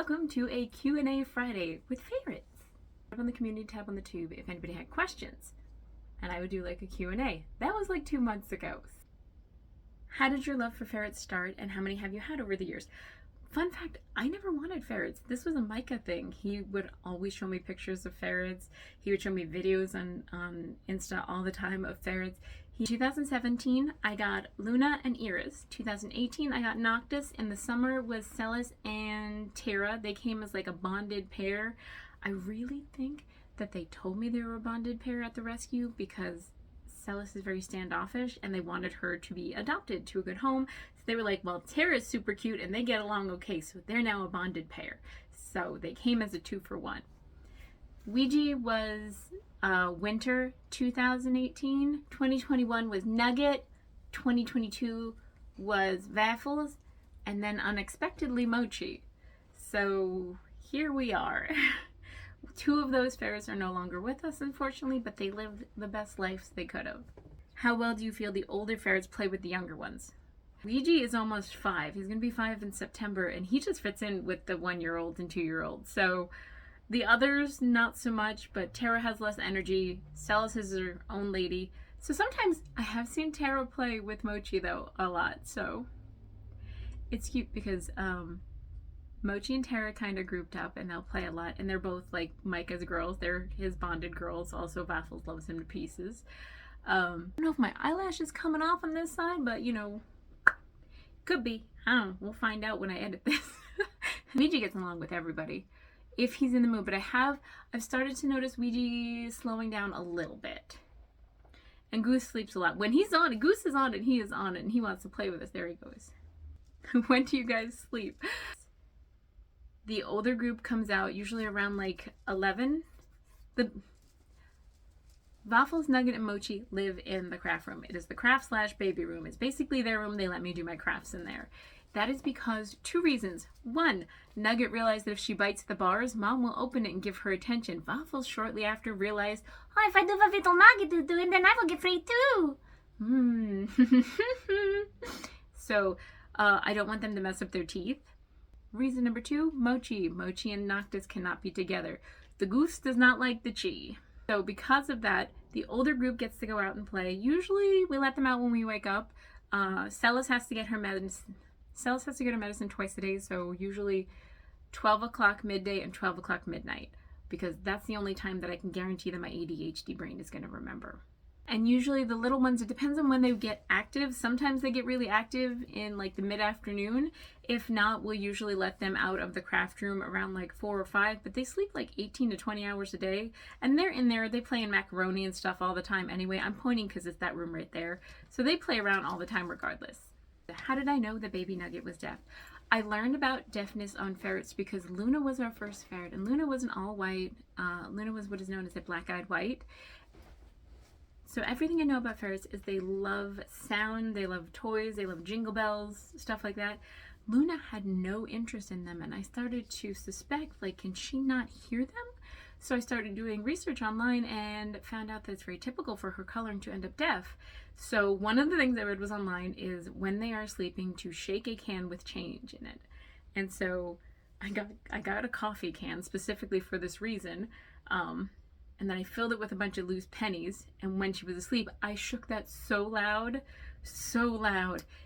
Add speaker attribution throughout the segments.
Speaker 1: Welcome to a Q&A Friday with ferrets. On the community tab on the tube if anybody had questions. And I would do like a Q&A. That was like 2 months ago. How did your love for ferrets start and how many have you had over the years? Fun fact, I never wanted ferrets. This was a Micah thing. He would always show me pictures of ferrets. He would show me videos on Insta all the time of ferrets. In 2017, I got Luna and Iris. 2018, I got Noctis. In the summer was Celis and Tara. They came as like a bonded pair. I really think that they told me they were a bonded pair at the rescue because Celis is very standoffish and they wanted her to be adopted to a good home. So they were like, well, Tara's super cute and they get along okay, so they're now a bonded pair. So they came as a 2-for-1. Ouija was winter 2018. 2021 was Nugget. 2022 was Waffles. And then unexpectedly Mochi. So here we are. 2 of those ferrets are no longer with us, unfortunately, but they lived the best lives they could have. How well do you feel the older ferrets play with the younger ones? Ouija is almost 5. He's going to be 5 in September, and he just fits in with the 1-year-old and 2-year-old. So the others, not so much, but Tara has less energy. Celis is her own lady. So sometimes I have seen Tara play with Mochi, though, a lot. So it's cute because Mochi and Tara kind of grouped up and they'll play a lot, and they're both like Micah's girls. They're his bonded girls. Also, Waffles loves him to pieces. I don't know if my eyelash is coming off on this side, but you know, could be. I don't know. We'll find out when I edit this. Ouija gets along with everybody if he's in the mood, but I've started to notice Ouija slowing down a little bit. And Goose sleeps a lot. When he's on it, Goose is on it, he is on it, and he wants to play with us. There he goes. When do you guys sleep? The older group comes out usually around like 11. The Waffles, Nugget, and Mochi live in the craft room. It is the craft/baby room. It's basically their room. They let me do my crafts in there. That is because 2 reasons. 1, Nugget realized that if she bites the bars, Mom will open it and give her attention. Waffles shortly after realized, oh, if I do what little Nugget is doing, then I will get free too. So I don't want them to mess up their teeth. Reason number 2, Mochi. Mochi and Noctis cannot be together. The Goose does not like the Chi. So because of that, the older group gets to go out and play. Usually we let them out when we wake up. Celis has to get her medicine. Celis has to get her medicine twice a day, so usually 12 o'clock midday and 12 o'clock midnight, because that's the only time that I can guarantee that my ADHD brain is going to remember. And usually the little ones, it depends on when they get active. Sometimes they get really active in like the mid-afternoon. If not, we'll usually let them out of the craft room around like 4 or 5, but they sleep like 18 to 20 hours a day. And they're in there, they play in macaroni and stuff all the time anyway. I'm pointing because it's that room right there. So they play around all the time regardless. How did I know that baby Nugget was deaf? I learned about deafness on ferrets because Luna was our first ferret, and Luna was an all-white. Luna was what is known as a black-eyed white. So everything I know about ferrets is they love sound, they love toys, they love jingle bells, stuff like that. Luna had no interest in them, and I started to suspect, like, can she not hear them? So I started doing research online and found out that it's very typical for her coloring to end up deaf. So one of the things I read was online is when they are sleeping to shake a can with change in it. And so I got a coffee can specifically for this reason. And then I filled it with a bunch of loose pennies. And when she was asleep, I shook that so loud,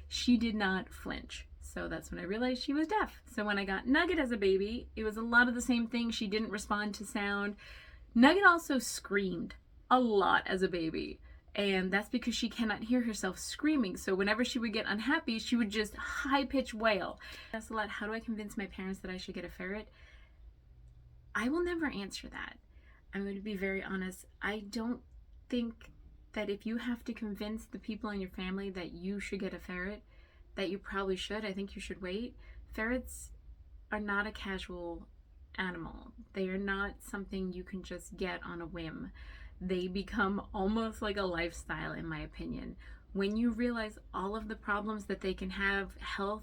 Speaker 1: she did not flinch. So that's when I realized she was deaf. So when I got Nugget as a baby, it was a lot of the same thing. She didn't respond to sound. Nugget also screamed a lot as a baby. And that's because she cannot hear herself screaming. So whenever she would get unhappy, she would just high-pitched wail. That's a lot. How do I convince my parents that I should get a ferret? I will never answer that. I'm going to be very honest. I don't think that if you have to convince the people in your family that you should get a ferret, that you probably should. I think you should wait. Ferrets are not a casual animal. They are not something you can just get on a whim. They become almost like a lifestyle, in my opinion. When you realize all of the problems that they can have, health,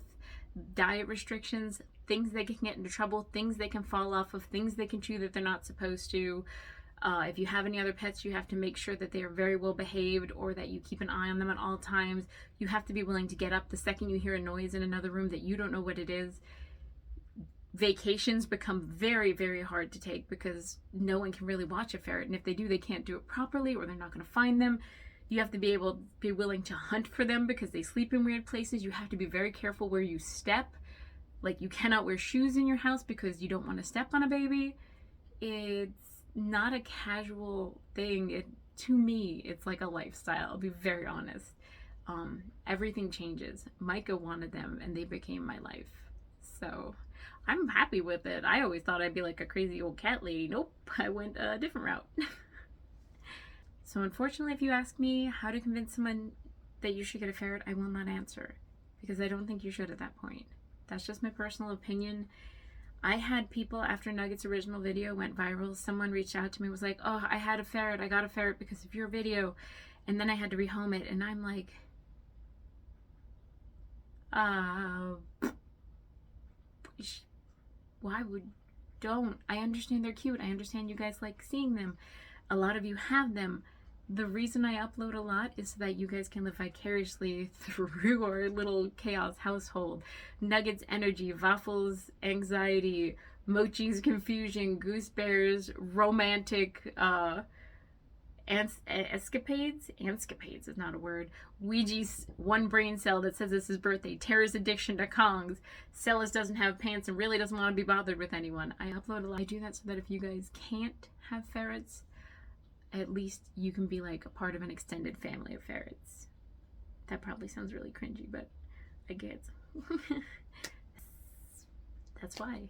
Speaker 1: diet restrictions, things they can get into trouble, things they can fall off of, things they can chew that they're not supposed to. If you have any other pets, you have to make sure that they are very well behaved or that you keep an eye on them at all times. You have to be willing to get up the second you hear a noise in another room that you don't know what it is. Vacations become very, very hard to take because no one can really watch a ferret. And if they do, they can't do it properly, or they're not going to find them. You have to be willing to hunt for them because they sleep in weird places. You have to be very careful where you step. Like, you cannot wear shoes in your house because you don't want to step on a baby. It's not a casual thing. To me, it's like a lifestyle. I'll be very honest. Everything changes. Micah wanted them and they became my life. So I'm happy with it. I always thought I'd be like a crazy old cat lady. Nope, I went a different route. So unfortunately, if you ask me how to convince someone that you should get a ferret, I will not answer because I don't think you should at that point. That's just my personal opinion. I had people, after Nugget's original video went viral, someone reached out to me and was like, oh, I had a ferret. I got a ferret because of your video. And then I had to rehome it. And I'm like, why would, don't. I understand they're cute. I understand you guys like seeing them. A lot of you have them. The reason I upload a lot is so that you guys can live vicariously through our little chaos household. Nugget's energy, Waffles' anxiety, Mochi's confusion, Goose Bear's romantic escapades. Escapades is not a word. Ouija's one brain cell that says it's his birthday. Tara's addiction to Kongs. Celis doesn't have pants and really doesn't want to be bothered with anyone. I upload a lot. I do that so that if you guys can't have ferrets, at least you can be like a part of an extended family of ferrets. That probably sounds really cringy, but I get it. That's why.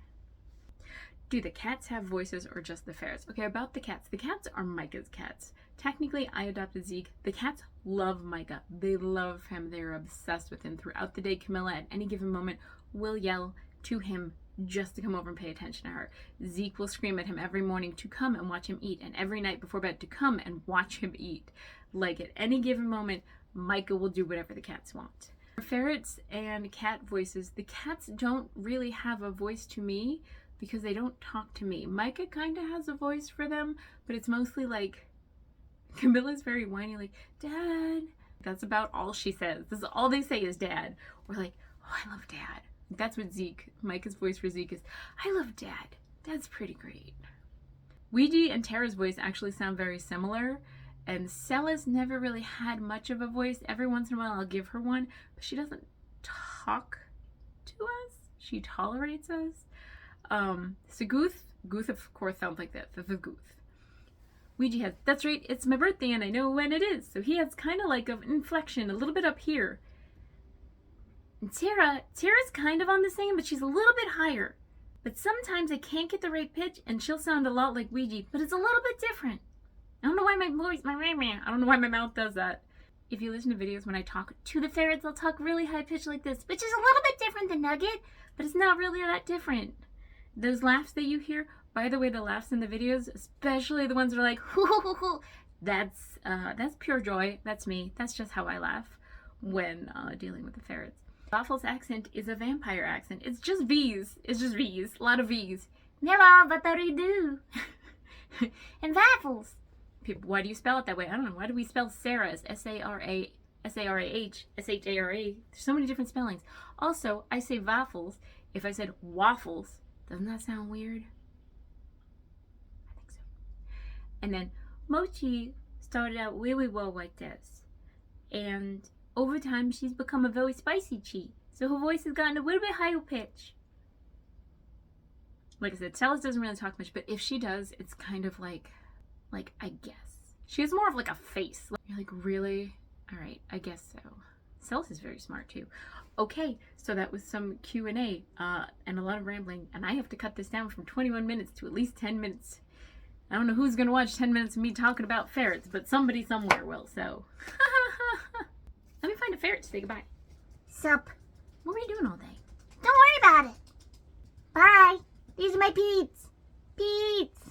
Speaker 1: Do the cats have voices or just the ferrets? Okay, about the cats. The cats are Micah's cats. Technically, I adopted Zeke. The cats love Micah. They love him. They're obsessed with him. Throughout the day, Camilla at any given moment will yell to him just to come over and pay attention to her. Zeke will scream at him every morning to come and watch him eat, and every night before bed to come and watch him eat. Like, at any given moment, Micah will do whatever the cats want. For ferrets and cat voices, the cats don't really have a voice to me because they don't talk to me. Micah kind of has a voice for them, but it's mostly like, Camilla's very whiny, like, Dad. That's about all she says. This is all they say is Dad. Or like, oh, I love Dad. That's what Micah's voice for Zeke is, I love Dad. Dad's pretty great. Ouija and Tara's voice actually sound very similar, and Celis never really had much of a voice. Every once in a while I'll give her one, but she doesn't talk to us. She tolerates us. So Gooth of course sounds like that, the Gooth. Ouija has, that's right, it's my birthday and I know when it is. So he has kind of like an inflection, a little bit up here. And Tara's kind of on the same, but she's a little bit higher. But sometimes I can't get the right pitch, and she'll sound a lot like Ouija, but it's a little bit different. I don't know why my voice, I don't know why my mouth does that. If you listen to videos when I talk to the ferrets, I'll talk really high pitched like this, which is a little bit different than Nugget, but it's not really that different. Those laughs that you hear, by the way, the laughs in the videos, especially the ones that are like, hoo hoo hoo hoo, that's pure joy. That's me. That's just how I laugh when dealing with the ferrets. Waffles' accent is a vampire accent. It's just V's. It's just V's. A lot of V's. Hello, what do you do? And Waffles. People, why do you spell it that way? I don't know. Why do we spell Sarah as S-A-R-A, S-A-R-A-H, S-H-A-R-A? There's so many different spellings. Also, I say Waffles. If I said waffles, doesn't that sound weird? I think so. And then Mochi started out really well like this. And over time, she's become a very spicy chi. So her voice has gotten a little bit higher pitch. Like I said, Celis doesn't really talk much, but if she does, it's kind of like I guess. She has more of like a face. You're like, really? All right, I guess so. Celis is very smart too. Okay, so that was some Q&A and a lot of rambling, and I have to cut this down from 21 minutes to at least 10 minutes. I don't know who's gonna watch 10 minutes of me talking about ferrets, but somebody somewhere will, so. Let me find a ferret to say goodbye.
Speaker 2: Sup?
Speaker 1: What were you doing all day?
Speaker 2: Don't worry about it. Bye. These are my Pete's. Pete's.